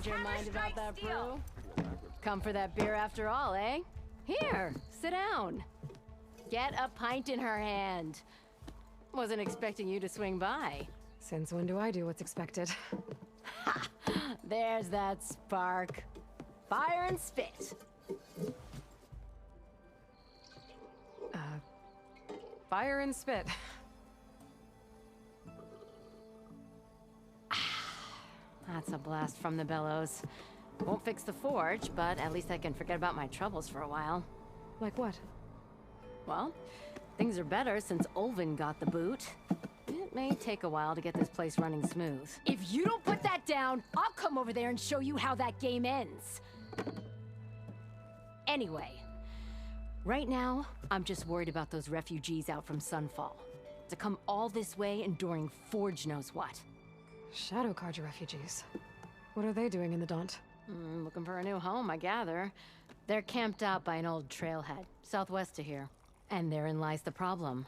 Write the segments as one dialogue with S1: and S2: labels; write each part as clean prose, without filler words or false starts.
S1: your mind about that brew? Come for that beer after all, eh? Here, sit down. Get a pint in her hand. Wasn't expecting you to swing by.
S2: Since when do I do what's expected?
S1: Ha! There's that spark. Fire and spit.
S2: Fire and spit.
S1: That's a blast from the bellows. Won't fix the forge, but at least I can forget about my troubles for a while.
S2: Like what?
S1: Well, things are better since Ulvin got the boot. It may take a while to get this place running smooth. If you don't put that down, I'll come over there and show you how that game ends. Anyway, right now, I'm just worried about those refugees out from Sunfall. To come all this way enduring Forge knows what.
S2: Shadow Carja refugees. What are they doing in the Daunt?
S1: Looking for a new home, I gather. They're camped out by an old trailhead, southwest of here. And therein lies the problem.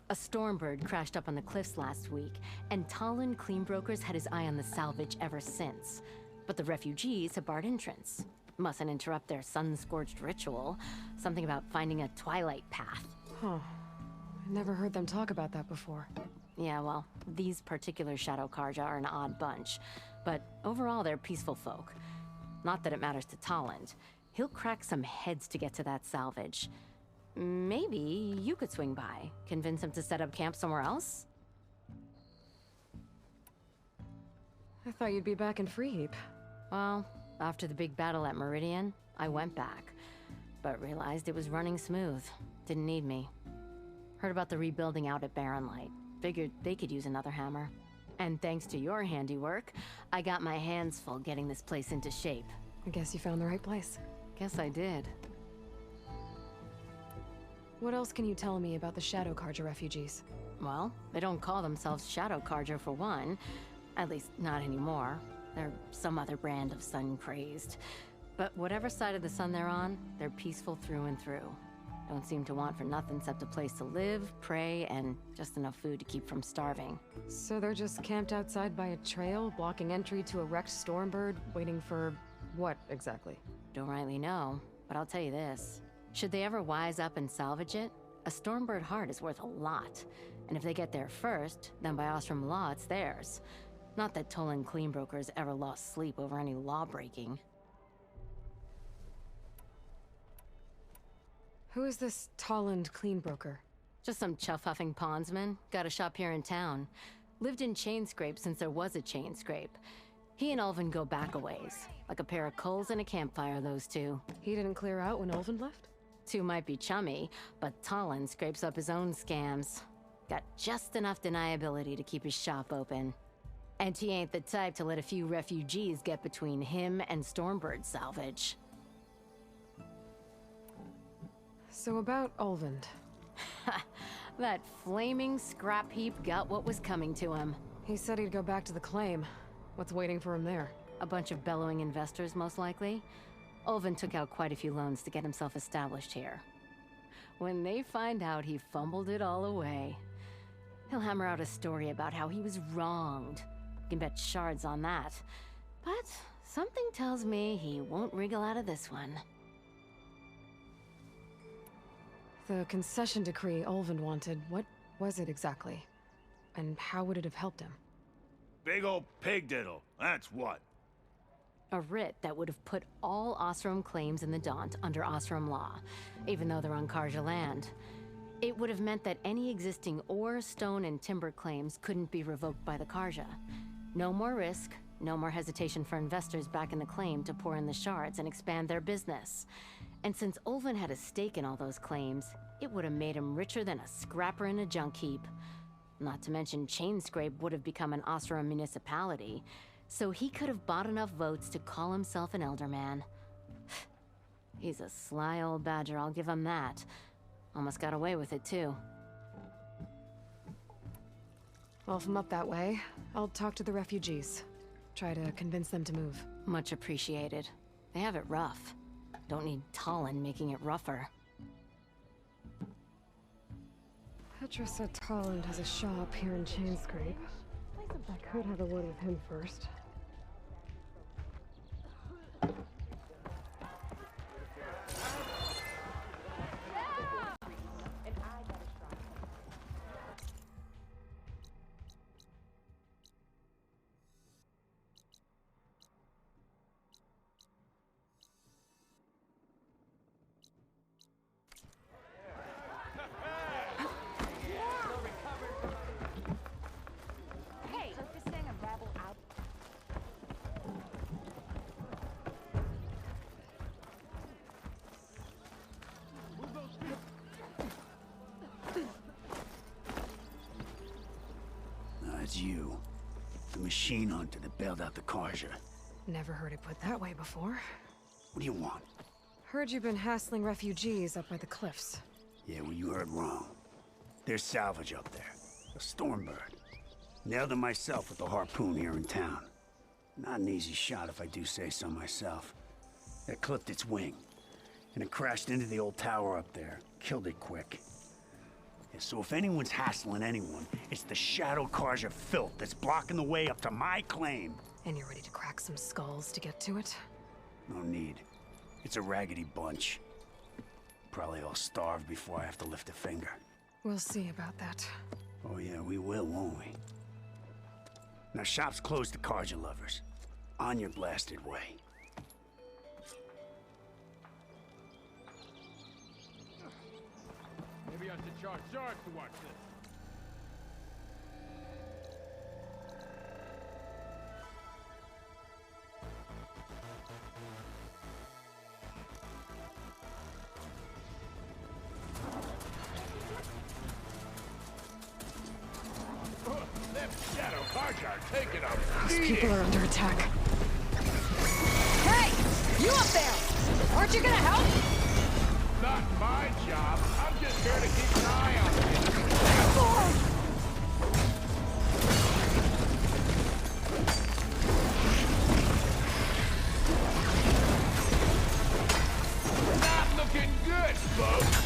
S1: A Stormbird crashed up on the cliffs last week, and Tolland Cleanbrokers had his eye on the salvage ever since. But the refugees have barred entrance. Mustn't interrupt their sun-scorched ritual. Something about finding a Twilight Path.
S2: Huh. I never heard them talk about that before.
S1: Yeah, well, these particular Shadow Carja are an odd bunch. But overall, they're peaceful folk. Not that it matters to Tolland. He'll crack some heads to get to that salvage. Maybe you could swing by, convince him to set up camp somewhere else?
S2: I thought you'd be back in Freeheap.
S1: Well, after the big battle at Meridian, I went back. But realized it was running smooth. Didn't need me. Heard about the rebuilding out at Barren Light. Figured they could use another hammer. And thanks to your handiwork, I got my hands full getting this place into shape.
S2: I guess you found the right place.
S1: Guess I did.
S2: What else can you tell me about the Shadow Carja refugees?
S1: Well, they don't call themselves Shadow Carja for one. At least, not anymore. They're some other brand of sun-crazed. But whatever side of the sun they're on, they're peaceful through and through. Don't seem to want for nothing except a place to live, pray, and just enough food to keep from starving.
S2: So they're just camped outside by a trail, blocking entry to a wrecked Stormbird, waiting for what exactly?
S1: Don't rightly know, but I'll tell you this. Should they ever wise up and salvage it, a Stormbird heart is worth a lot. And if they get there first, then by Ostrom law, it's theirs. Not that Tolland Cleanbrokers ever lost sleep over any law breaking.
S2: Who is this Tolland Cleanbroker?
S1: Just some chuff-huffing pondsman. Got a shop here in town. Lived in Chainscrape since there was a Chainscrape. He and Ulvin go back a ways. Like a pair of coals and a campfire, those two.
S2: He didn't clear out when Ulvin left?
S1: Two might be chummy, but Tolland scrapes up his own scams. Got just enough deniability to keep his shop open. And he ain't the type to let a few refugees get between him and Stormbird salvage.
S2: So about Ulvin.
S1: That flaming scrap heap got what was coming to him.
S2: He said he'd go back to the claim. What's waiting for him there?
S1: A bunch of bellowing investors, most likely. Ulvin took out quite a few loans to get himself established here. When they find out he fumbled it all away, he'll hammer out a story about how he was wronged. You can bet shards on that. But something tells me he won't wriggle out of this one.
S2: The concession decree Ulvin wanted, what was it exactly? And how would it have helped him?
S3: Big old pig diddle, that's what.
S1: A writ that would have put all Ostrom claims in the Daunt under Ostrom law, even though they're on Carja land. It would have meant that any existing ore, stone, and timber claims couldn't be revoked by the Carja. No more risk, no more hesitation for investors back in the claim to pour in the shards and expand their business. And since Ulvin had a stake in all those claims, it would have made him richer than a scrapper in a junk heap. Not to mention Chainscrape would have become an Ostrom municipality, so he could have bought enough votes to call himself an elderman. He's a sly old badger, I'll give him that. Almost got away with it, too.
S2: Well, if I'm up that way, I'll talk to the refugees. Try to convince them to move.
S1: Much appreciated. They have it rough. Don't need Tolland making it rougher.
S2: Petra said Tolland has a shop here in Chainscrape. I could have a word with him first.
S4: machine hunter that bailed out the Carja.
S2: Never heard it put that way before.
S4: What do you want?
S2: Heard you've been hassling refugees up by the cliffs.
S4: Yeah, well, you heard wrong. There's salvage up there. A Stormbird. Nailed him myself with the harpoon here in town. Not an easy shot if I do say so myself. It clipped its wing, and it crashed into the old tower up there. Killed it quick. Yeah, so if anyone's hassling anyone, it's the Shadow Carja filth that's blocking the way up to my claim.
S2: And you're ready to crack some skulls to get to it?
S4: No need. It's a raggedy bunch. Probably all starved before I have to lift a finger.
S2: We'll see about that.
S4: Oh yeah, we will, won't we? Now shop's closed to Carja lovers. On your blasted way.
S5: Maybe I should charge Sarge to watch this. Them Shadow Carja are taking a
S2: These
S5: beating.
S2: people are under attack.
S6: Hey! You up there! Aren't you gonna help?
S5: Not my job. I'm just here to keep an eye on things. Not looking good, folks.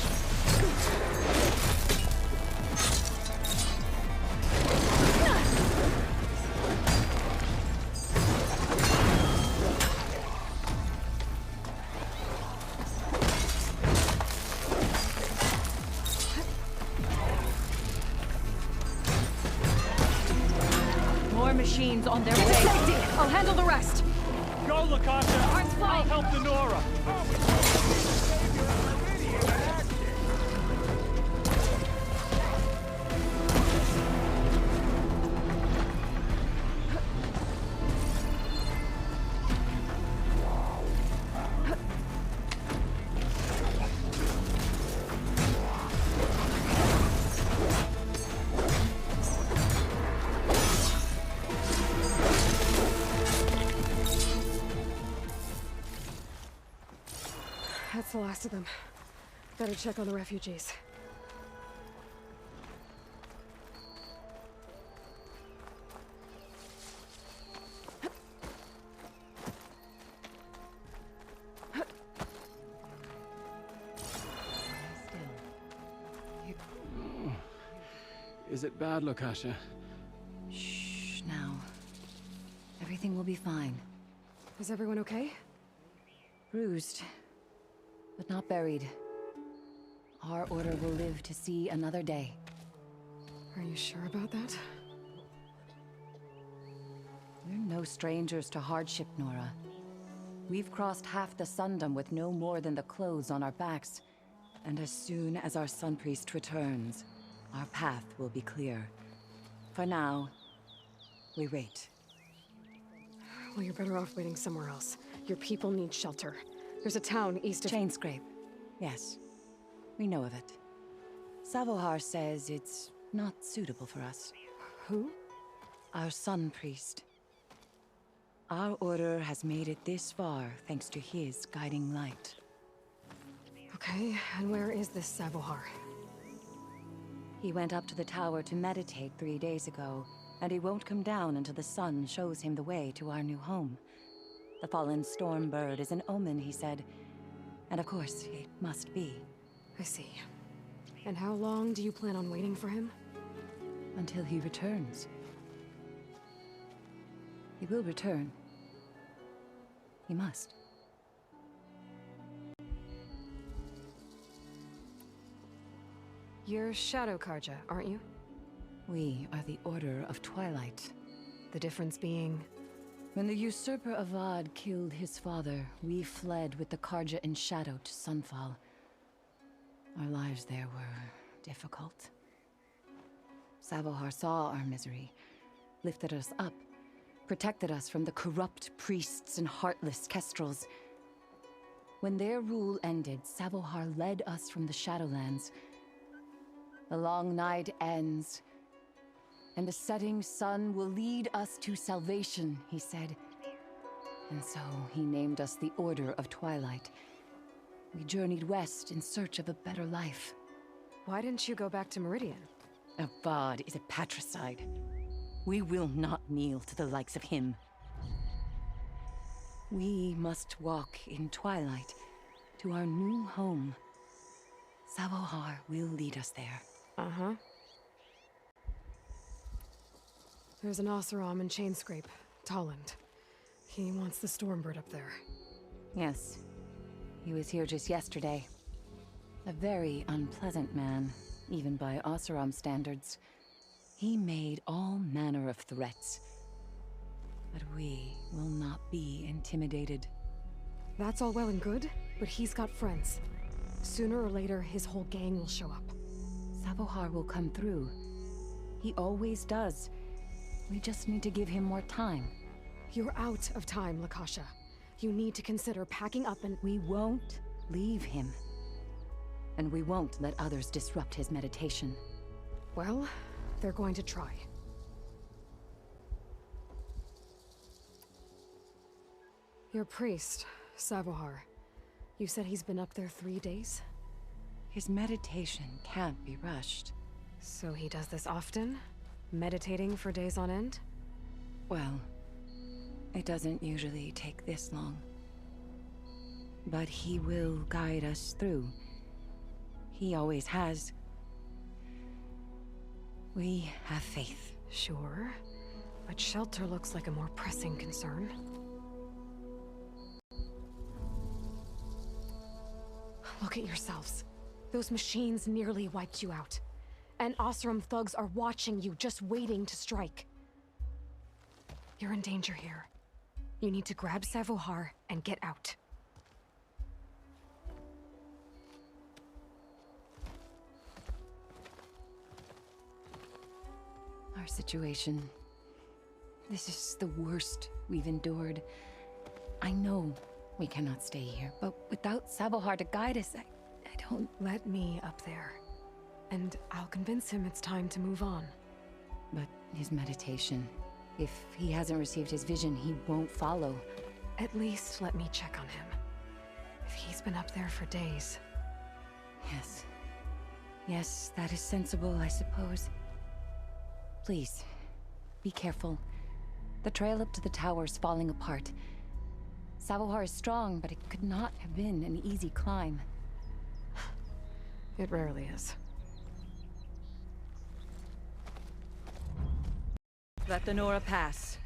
S6: More machines on their way. Safety! I'll handle the rest.
S7: Go, Lakasha!
S6: Arms fly.
S7: I'll help the Nora!
S2: That's the last of them. Better check on the refugees.
S7: Is it bad, Lakasha?
S6: Shh, now. Everything will be fine.
S2: Is everyone okay?
S6: Bruised, but not buried. Our order will live to see another day.
S2: Are you sure about that?
S6: We're no strangers to hardship, Nora. We've crossed half the Sundom with no more than the clothes on our backs. And as soon as our Sun Priest returns, our path will be clear. For now, we wait.
S2: Well, you're better off waiting somewhere else. Your people need shelter. There's a town east of...
S6: Chainscrape. Yes. We know of it. Sahovar says it's not suitable for us.
S2: Who?
S6: Our Sun Priest. Our order has made it this far thanks to his guiding light.
S2: Okay, and where is this Sahovar?
S6: He went up to the tower to meditate 3 days ago, and he won't come down until the sun shows him the way to our new home. The fallen Stormbird is an omen, he said. And of course, it must be.
S2: I see. And how long do you plan on waiting for him?
S6: Until he returns. He will return. He must.
S2: You're Shadow Carja, aren't you?
S6: We are the Order of Twilight.
S2: The difference being...
S6: When the usurper Avad killed his father, we fled with the Carja in shadow to Sunfall. Our lives there were difficult. Sahovar saw our misery, lifted us up, protected us from the corrupt priests and heartless kestrels. When their rule ended, Sahovar led us from the Shadowlands. The long night ends, And the setting sun will lead us to salvation, he said. And so he named us the Order of Twilight. We journeyed west in search of a better life.
S2: Why didn't you go back to Meridian?
S6: Avad is a patricide. We will not kneel to the likes of him. We must walk in Twilight to our new home. Sahovar will lead us there.
S2: Uh-huh. There's an Oseram in Chainscrape, Tolland. He wants the Stormbird up there.
S6: Yes. He was here just yesterday. A very unpleasant man, even by Oseram standards. He made all manner of threats. But we will not be intimidated.
S2: That's all well and good, but he's got friends. Sooner or later, his whole gang will show up.
S6: Sahovar will come through. He always does. We just need to give him more time.
S2: You're out of time, Lakasha. You need to consider packing up and—
S6: We won't leave him. And we won't let others disrupt his meditation.
S2: Well, they're going to try. Your priest, Sahovar. You said he's been up there 3 days?
S6: His meditation can't be rushed.
S2: So he does this often? Meditating for days on end?
S6: Well, it doesn't usually take this long. But he will guide us through. He always has. We have faith.
S2: Sure, but shelter looks like a more pressing concern. Look at yourselves. Those machines nearly wiped you out. And Oseram thugs are watching you, just waiting to strike. You're in danger here. You need to grab Sahovar and get out.
S6: Our situation. This is the worst we've endured. I know we cannot stay here, but without Sahovar to guide us, I don't...
S2: Let me up there. And I'll convince him it's time to move on.
S6: But his meditation... If he hasn't received his vision, he won't follow.
S2: At least let me check on him. If he's been up there for days.
S6: Yes. Yes, that is sensible, I suppose. Please, be careful. The trail up to the tower's falling apart. Sahovar is strong, but it could not have been an easy climb.
S2: It rarely is.
S8: Let the Nora pass.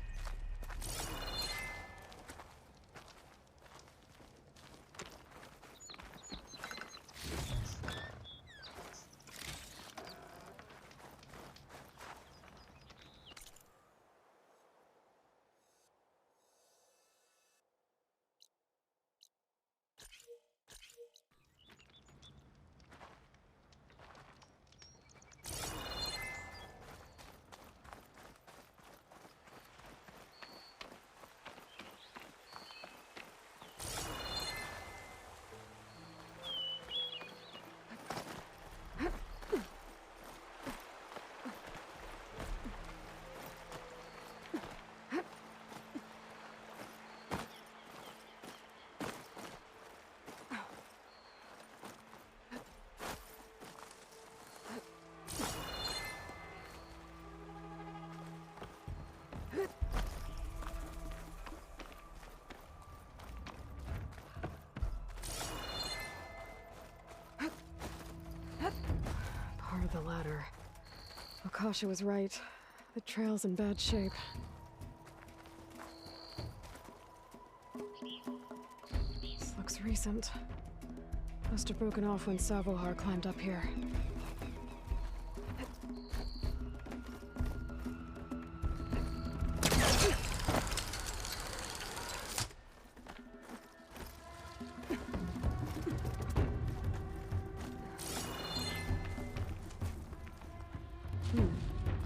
S2: Part of the ladder. Akasha was right. The trail's in bad shape. This looks recent. Must have broken off when Sahovar climbed up here.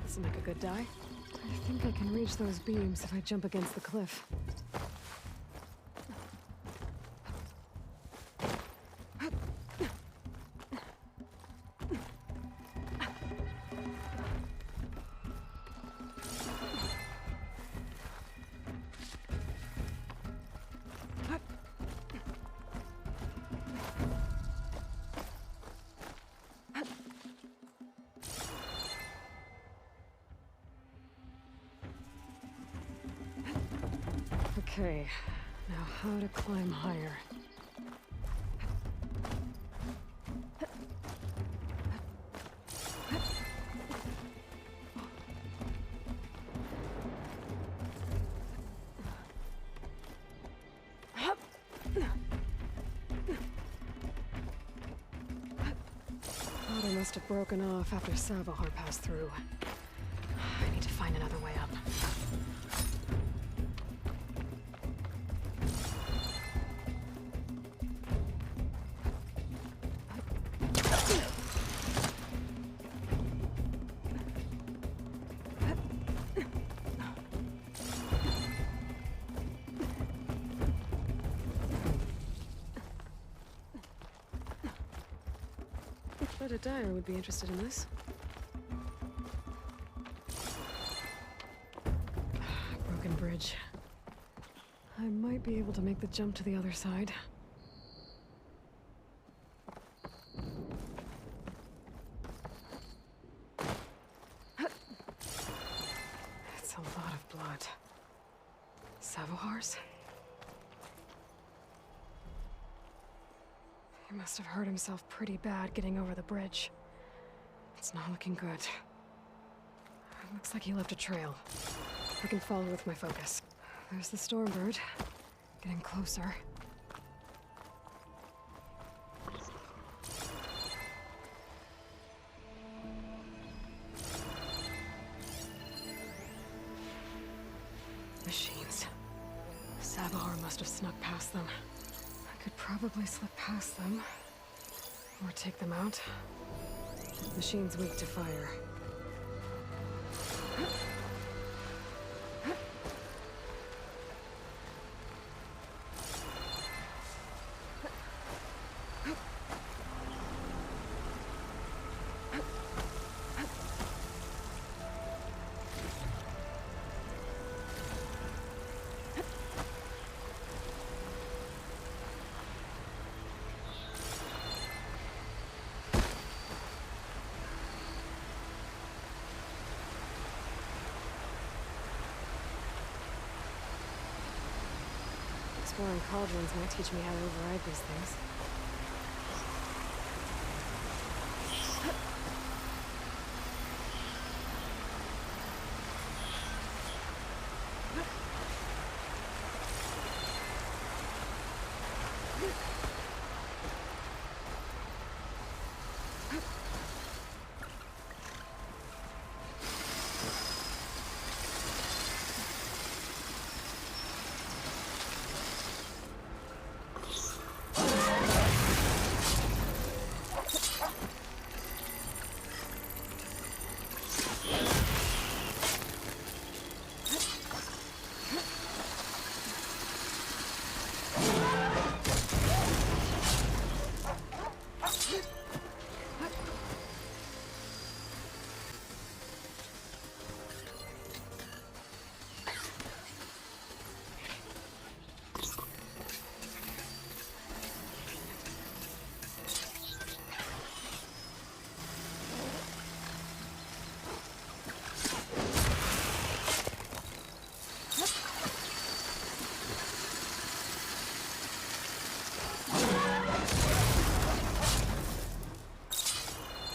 S2: This'll make a good die. I think I can reach those beams if I jump against the cliff. Okay, now how to climb higher. Thought I must have broken off after Sahovar passed through. I need to find another way up. Bet a dyer would be interested in this. Broken bridge. I might be able to make the jump to the other side. It's a lot of blood. Sahovar's? He must have hurt himself pretty bad getting over the bridge. It's not looking good. It looks like he left a trail. I can follow with my focus. There's the Stormbird. Getting closer. Machines. Sahovar must have snuck past them. I could probably slip past them. Or take them out. Machine's weak to fire. Exploring cauldrons might teach me how to override these things.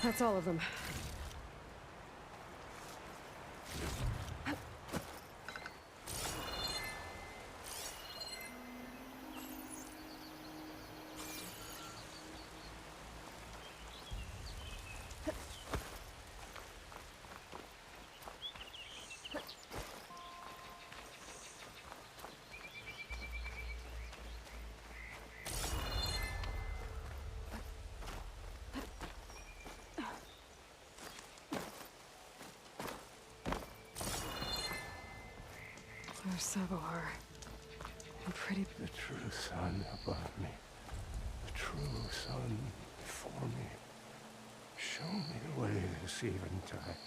S2: That's all of them. There's Sahovar. I'm pretty...
S9: The true sun above me. The true sun before me. Show me the way this eventide.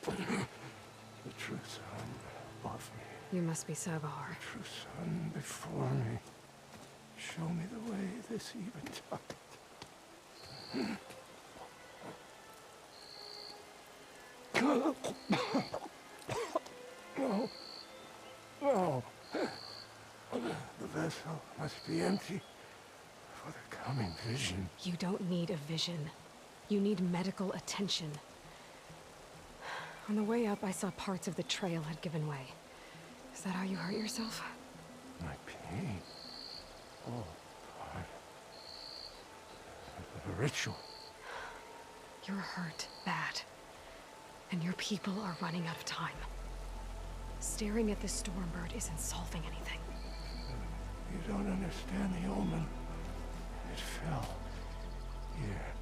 S9: The true sun above me.
S2: You must be Sahovar.
S9: The true sun before me. Show me the way this eventide. No. No. The vessel must be empty for the coming vision.
S2: You don't need a vision. You need medical attention. On the way up, I saw parts of the trail had given way. Is that how you hurt yourself?
S9: My pain. All part of the ritual.
S2: You're hurt bad. And your people are running out of time. Staring at the Stormbird isn't solving anything.
S9: You don't understand the omen. It fell here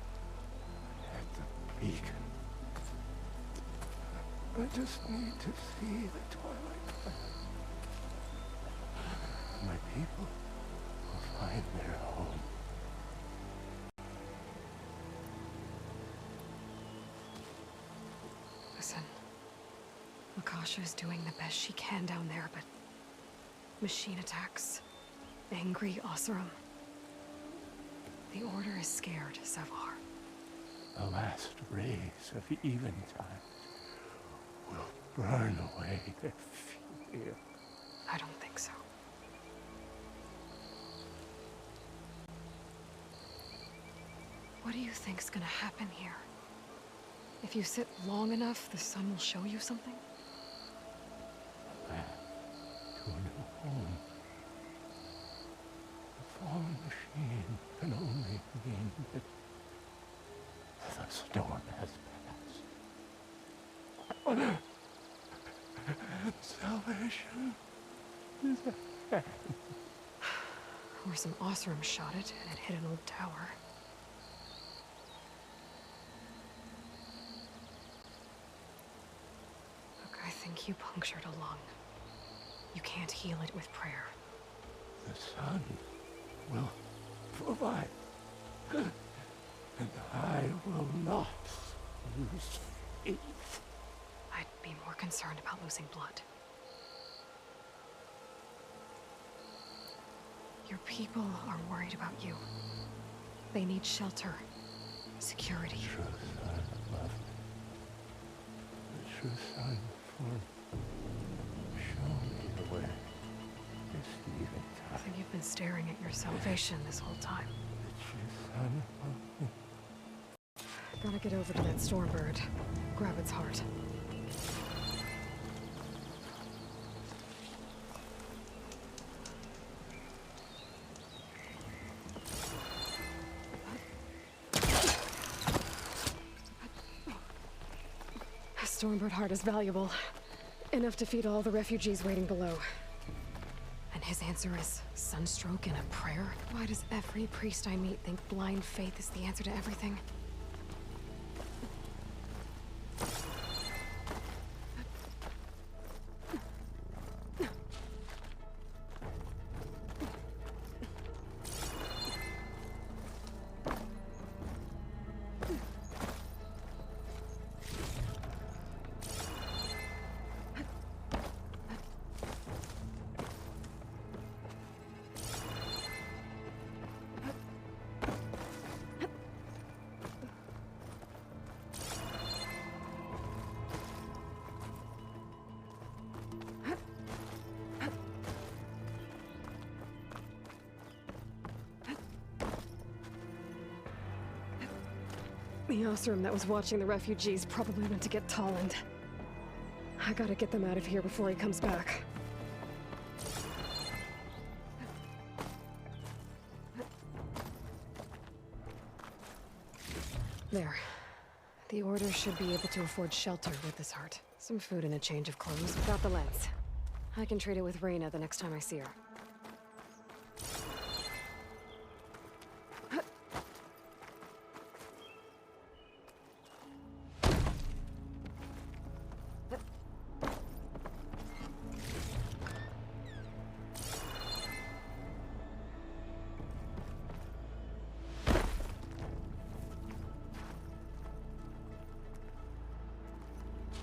S9: at the beacon. I just need to see the Twilight Path. My people will find their home.
S2: Listen, Lakasha is doing the best she can down there, but machine attacks, angry Oseram. The Order is scared, Sahovar.
S9: The last rays of Eventide will burn away their fear.
S2: I don't think so. What do you think's gonna happen here? If you sit long enough, the sun will show you something?
S9: Back to a new home. The fallen machine can only mean that the storm has passed. Salvation is ahead.
S2: Or some Oseram shot it, and it hit an old tower. Look, I think you punctured a lung. You can't heal it with prayer.
S9: The sun will provide. And I will not lose faith.
S2: I'd be more concerned about losing blood. Your people are worried about you. They need shelter, security.
S9: The true sun above me. The true sun form. Show me the way. This eventide.
S2: I think you've been staring at your salvation this whole time.
S9: The true sun above me.
S2: Gotta get over to that Stormbird. Grab its heart. A Stormbird heart is valuable. Enough to feed all the refugees waiting below. And his answer is sunstroke and a prayer? Why does every priest I meet think blind faith is the answer to everything? The Oseram that was watching the refugees probably went to get Tolland. I gotta get them out of here before he comes back. There. The Order should be able to afford shelter with this heart. Some food and a change of clothes without the lens. I can trade it with Reyna the next time I see her.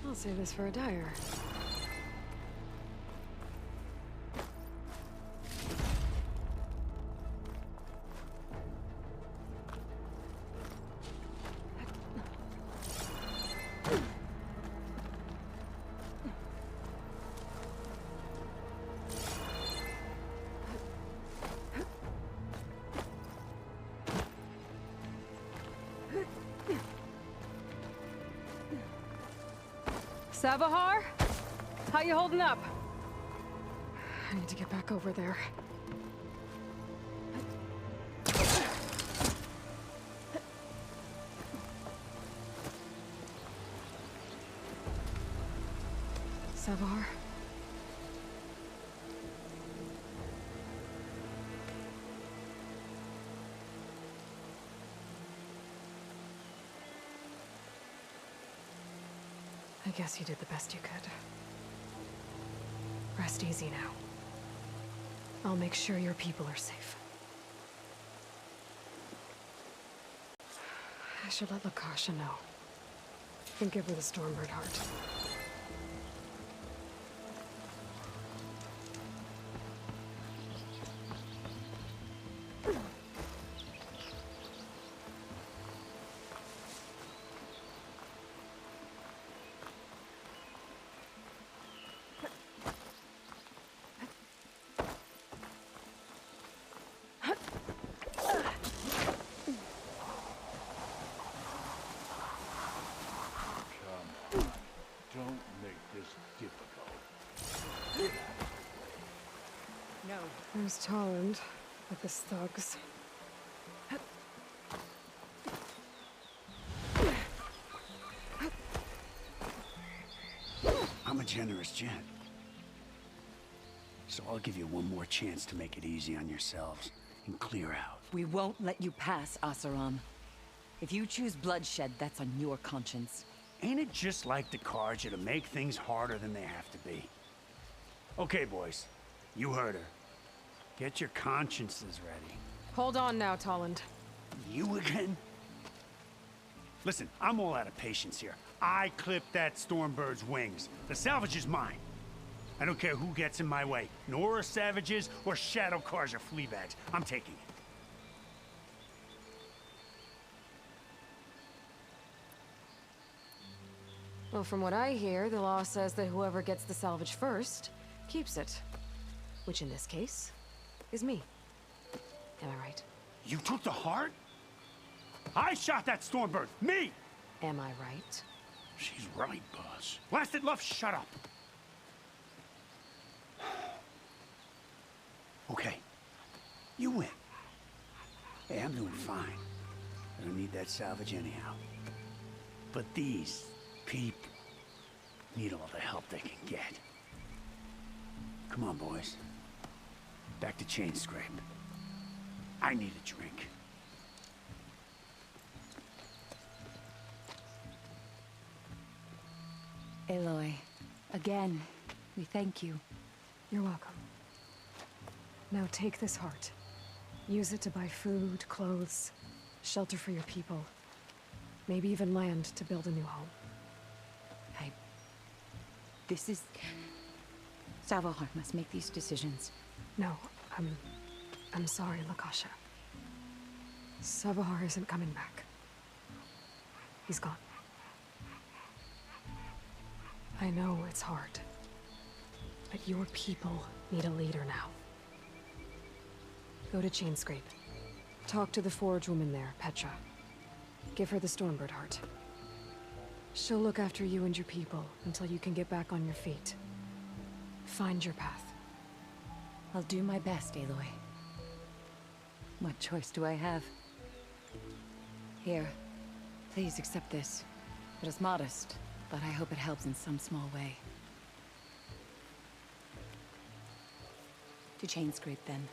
S2: I'll save this for a dyer. Sahovar? How you holding up? I need to get back over there. Sahovar? I guess you did the best you could. Rest easy now. I'll make sure your people are safe. I should let Lakasha know. And give her the Stormbird heart.
S5: Don't make this difficult.
S8: No.
S2: There's Tolland with his thugs.
S4: I'm a generous gent. So I'll give you one more chance to make it easy on yourselves and clear out.
S8: We won't let you pass, Asaram. If you choose bloodshed, that's on your conscience.
S4: Ain't it just like the Carja to make things harder than they have to be? Okay, boys. You heard her. Get your consciences ready.
S2: Hold on now, Tolland.
S4: You again? Listen, I'm all out of patience here. I clipped that Stormbird's wings. The salvage is mine. I don't care who gets in my way. Nora savages or Shadow Carja fleabags. I'm taking it.
S2: Well, from what I hear, the law says that whoever gets the salvage first keeps it. Which in this case is me. Am I right?
S4: You took the heart? I shot that Stormbird! Me!
S2: Am I right?
S3: She's right, boss.
S4: Blasted love, shut up! Okay. You win. Hey, I'm doing fine. I don't need that salvage anyhow. But these people need all the help they can get. Come on, boys. Back to Chain Scrape. I need a drink.
S6: Aloy, again, we thank you.
S2: You're welcome. Now take this heart. Use it to buy food, clothes, shelter for your people. Maybe even land to build a new home.
S6: This is... Sahovar must make these decisions.
S2: No, I'm sorry, Lakasha. Sahovar isn't coming back. He's gone. I know it's hard, but your people need a leader now. Go to Chainscrape. Talk to the forge woman there, Petra. Give her the Stormbird heart. She'll look after you and your people until you can get back on your feet. Find your path.
S6: I'll do my best, Aloy. What choice do I have? Here, please accept this. It is modest, but I hope it helps in some small way. To Chainscrape, then.